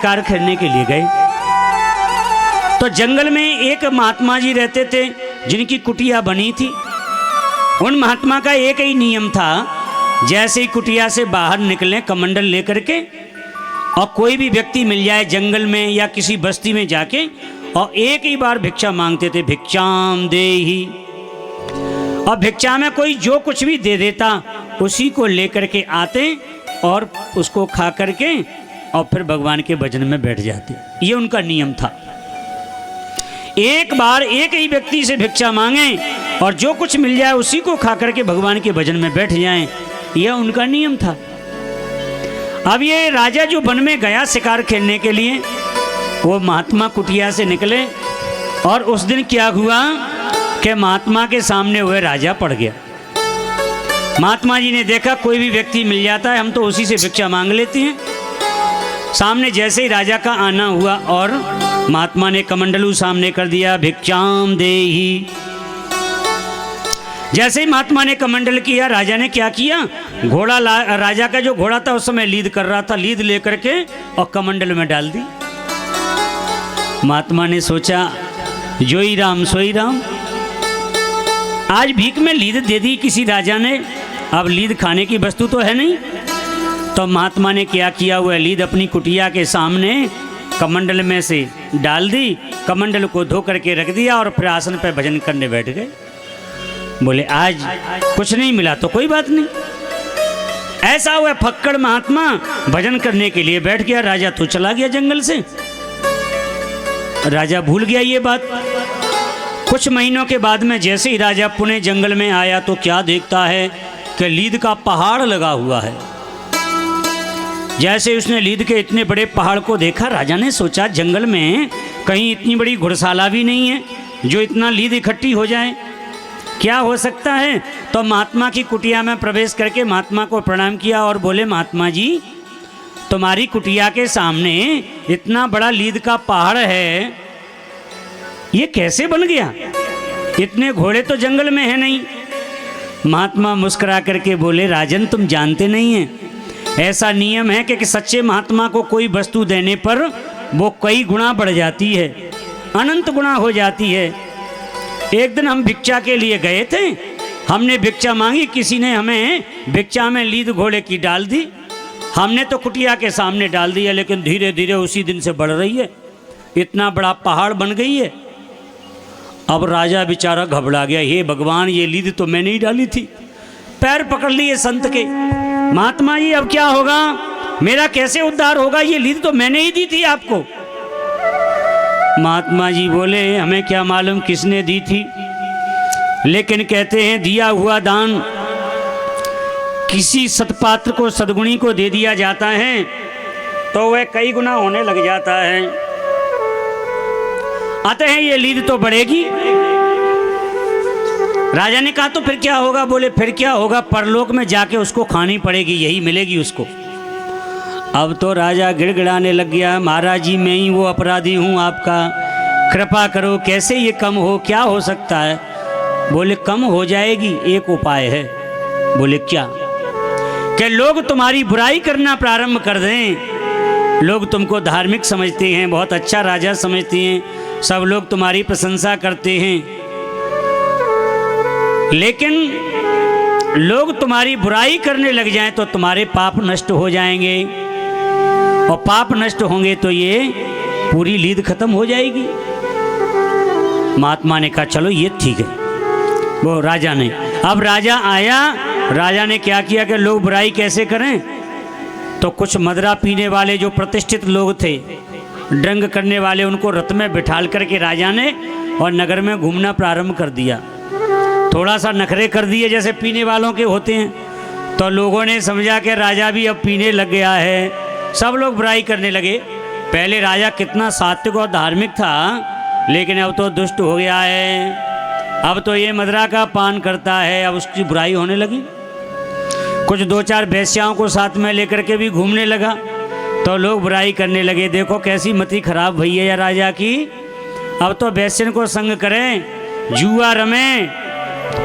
शिकार करने के लिए गए तो जंगल में एक महात्मा जी रहते थे जिनकी कुटिया बनी थी। उन महात्मा का एक ही नियम था, जैसे ही कुटिया से बाहर निकले कमंडल लेकर के और कोई भी व्यक्ति मिल जाए जंगल में या किसी बस्ती में जाके और एक ही बार भिक्षा मांगते थे, भिक्षाम देहि। और भिक्षा में कोई जो कुछ भी दे देता उसी को लेकर के आते और उसको खा करके और फिर भगवान के भजन में बैठ जाते। ये उनका नियम था। एक बार एक ही व्यक्ति से भिक्षा मांगे और जो कुछ मिल जाए उसी को खा करके भगवान के भजन में बैठ जाएं, यह उनका नियम था। अब ये राजा जो वन में गया शिकार खेलने के लिए, वो महात्मा कुटिया से निकले और उस दिन क्या हुआ कि महात्मा के सामने हुए राजा पड़ गया। महात्मा जी ने देखा कोई भी व्यक्ति मिल जाता है हम तो उसी से भिक्षा मांग लेते हैं। सामने जैसे ही राजा का आना हुआ और महात्मा ने कमंडलू सामने कर दिया, भिक्षाम देहि। जैसे ही महात्मा ने कमंडल किया, राजा ने क्या किया, घोड़ा राजा का जो घोड़ा था उस समय लीद कर रहा था, लीद लेकर के और कमंडल में डाल दी। महात्मा ने सोचा जोई राम सोई राम, आज भीख में लीद दे दी किसी राजा ने, अब लीद खाने की वस्तु तो है नहीं। तो महात्मा ने क्या किया, वह लीद अपनी कुटिया के सामने कमंडल में से डाल दी, कमंडल को धो करके रख दिया और फिर आसन पर भजन करने बैठ गए। बोले आज कुछ नहीं मिला तो कोई बात नहीं। ऐसा हुआ फक्कड़ महात्मा भजन करने के लिए बैठ गया, राजा तो चला गया जंगल से। राजा भूल गया ये बात। कुछ महीनों के बाद में जैसे ही राजा पुणे जंगल में आया तो क्या देखता है कि लीद का पहाड़ लगा हुआ है। जैसे उसने लीद के इतने बड़े पहाड़ को देखा, राजा ने सोचा जंगल में कहीं इतनी बड़ी घुड़शाला भी नहीं है जो इतना लीद इकट्ठी हो जाए, क्या हो सकता है। तो महात्मा की कुटिया में प्रवेश करके महात्मा को प्रणाम किया और बोले, महात्मा जी तुम्हारी कुटिया के सामने इतना बड़ा लीद का पहाड़ है, ये कैसे बन गया, इतने घोड़े तो जंगल में है नहीं। महात्मा मुस्कुरा करके बोले, राजन तुम जानते नहीं हैं, ऐसा नियम है कि सच्चे महात्मा को कोई वस्तु देने पर वो कई गुना बढ़ जाती है, अनंत गुना हो जाती है। एक दिन हम भिक्षा के लिए गए थे, हमने भिक्षा मांगी, किसी ने हमें भिक्षा में लीद घोड़े की डाल दी। हमने तो कुटिया के सामने डाल दिया, लेकिन धीरे धीरे उसी दिन से बढ़ रही है, इतना बड़ा पहाड़ बन गई है। अब राजा बेचारा घबरा गया, हे भगवान ये लीद तो मैंने ही डाली थी। पैर पकड़ लिए संत के, महात्मा जी अब क्या होगा, मेरा कैसे उद्धार होगा, ये लीद तो मैंने ही दी थी आपको। महात्मा जी बोले, हमें क्या मालूम किसने दी थी, लेकिन कहते हैं दिया हुआ दान किसी सत्पात्र को सद्गुणी को दे दिया जाता है तो वह कई गुना होने लग जाता है। अतः ये लीद तो बढ़ेगी। राजा ने कहा तो फिर क्या होगा, बोले फिर क्या होगा, परलोक में जाके उसको खानी पड़ेगी, यही मिलेगी उसको। अब तो राजा गिड़गिड़ाने लग गया, महाराज जी मैं ही वो अपराधी हूँ, आपका कृपा करो, कैसे ये कम हो, क्या हो सकता है। बोले कम हो जाएगी, एक उपाय है। बोले क्या, कि लोग तुम्हारी बुराई करना प्रारंभ कर दें, लोग तुमको धार्मिक समझते हैं, बहुत अच्छा राजा समझते हैं, सब लोग तुम्हारी प्रशंसा करते हैं, लेकिन लोग तुम्हारी बुराई करने लग जाएं तो तुम्हारे पाप नष्ट हो जाएंगे, और पाप नष्ट होंगे तो ये पूरी लीद खत्म हो जाएगी। महात्मा ने कहा चलो ये ठीक है। वो राजा ने, अब राजा आया, राजा ने क्या किया कि लोग बुराई कैसे करें, तो कुछ मदरा पीने वाले जो प्रतिष्ठित लोग थे, ड्रंक करने वाले, उनको रथ में बिठाल करके राजा ने और नगर में घूमना प्रारंभ कर दिया। थोड़ा सा नखरे कर दिए जैसे पीने वालों के होते हैं, तो लोगों ने समझा कि राजा भी अब पीने लग गया है, सब लोग बुराई करने लगे। पहले राजा कितना सात्विक और धार्मिक था, लेकिन अब तो दुष्ट हो गया है, अब तो ये मदरा का पान करता है, अब उसकी बुराई होने लगी। कुछ दो चार वेश्याओं को साथ में लेकर के भी घूमने लगा, तो लोग बुराई करने लगे, देखो कैसी मति खराब भई है या राजा की, अब तो वेश्यन को संग करें, जुआ रमें,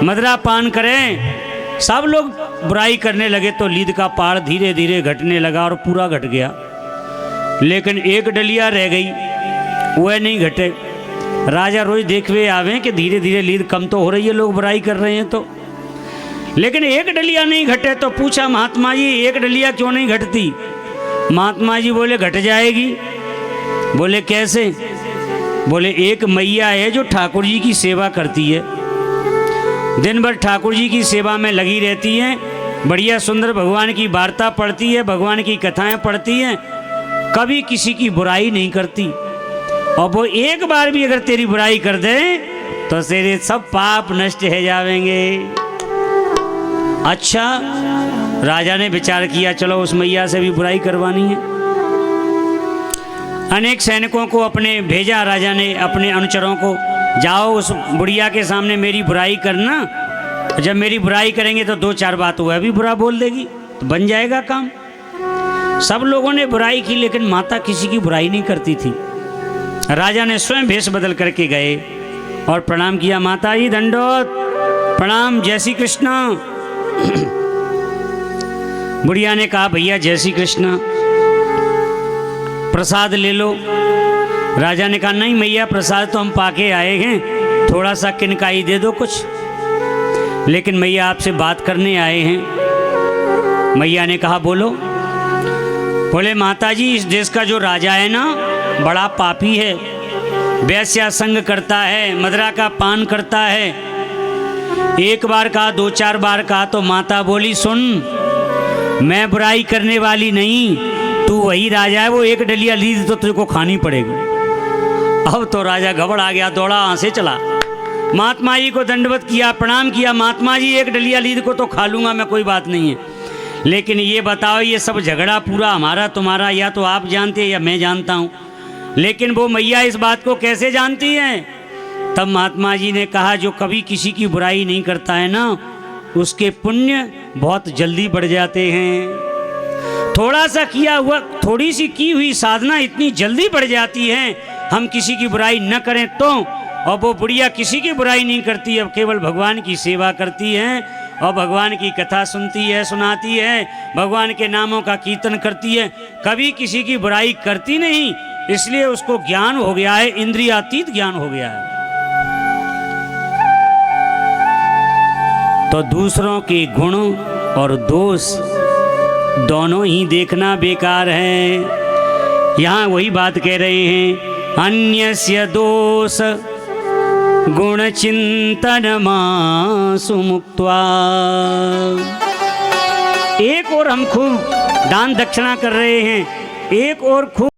मदरा पान करें, सब लोग बुराई करने लगे। तो लीद का पहाड़ धीरे धीरे घटने लगा और पूरा घट गया। लेकिन एक डलिया रह गई, वह नहीं घटे। राजा रोज देखवे आवे कि धीरे धीरे लीद कम तो हो रही है, लोग बुराई कर रहे हैं तो, लेकिन एक डलिया नहीं घटे। तो पूछा महात्मा जी एक डलिया क्यों नहीं घटती? महात्मा जी बोले घट जाएगी। बोले कैसे? बोले एक मैया है जो ठाकुर जी की सेवा करती है, दिन भर ठाकुर जी की सेवा में लगी रहती है, बढ़िया सुंदर भगवान की वार्ता पढ़ती है, भगवान की कथाएं पढ़ती है, कभी किसी की बुराई नहीं करती। और वो एक बार भी अगर तेरी बुराई कर दे तो तेरे सब पाप नष्ट हो जाएंगे। अच्छा, राजा ने विचार किया चलो उस मैया से भी बुराई करवानी है। अनेक सैनिकों को अपने भेजा राजा ने, अपने अनुचरों को, जाओ उस बुढ़िया के सामने मेरी बुराई करना, जब मेरी बुराई करेंगे तो दो चार बात वह भी बुरा बोल देगी तो बन जाएगा काम। सब लोगों ने बुराई की, लेकिन माता किसी की बुराई नहीं करती थी। राजा ने स्वयं भेष बदल करके गए और प्रणाम किया, माता जी दंडोत प्रणाम, जय श्री कृष्ण। बुढ़िया ने कहा भैया जय श्री कृष्ण, प्रसाद ले लो। राजा ने कहा नहीं मैया, प्रसाद तो हम पाके आए हैं, थोड़ा सा किनकाई दे दो कुछ, लेकिन मैया आपसे बात करने आए हैं। मैया ने कहा बोलो। बोले माता जी इस देश का जो राजा है ना बड़ा पापी है, वेश्या संग करता है, मदरा का पान करता है। एक बार कहा, दो चार बार कहा तो माता बोली सुन, मैं बुराई करने वाली नहीं, तू वही राजा है, वो एक डलिया लीद तो तुझे को खानी पड़ेगी। अब तो राजा घबरा गया, दौड़ा वहां से चला, महात्मा जी को दंडवत किया, प्रणाम किया, महात्मा जी एक डलिया लीद को तो खा लूंगा मैं, कोई बात नहीं है, लेकिन ये बताओ ये सब झगड़ा पूरा हमारा तुम्हारा, या तो आप जानते हैं या मैं जानता हूँ, लेकिन वो मैया इस बात को कैसे जानती हैं? तब महात्मा जी ने कहा जो कभी किसी की बुराई नहीं करता है ना, उसके पुण्य बहुत जल्दी बढ़ जाते हैं। थोड़ा सा किया हुआ, थोड़ी सी की हुई साधना इतनी जल्दी बढ़ जाती है, हम किसी की बुराई न करें तो। और वो बुढ़िया किसी की बुराई नहीं करती, अब केवल भगवान की सेवा करती है और भगवान की कथा सुनती है, सुनाती है, भगवान के नामों का कीर्तन करती है, कभी किसी की बुराई करती नहीं। इसलिए उसको ज्ञान हो गया है, इंद्रियातीत ज्ञान हो गया है। तो दूसरों के गुण और दोष दोनों ही देखना बेकार है। यहाँ वही बात कह रहे हैं, अन्यस्य दोष गुण चिंतन मासु मुक्त्वा। एक और हम खूब दान दक्षिणा कर रहे हैं, एक और खूब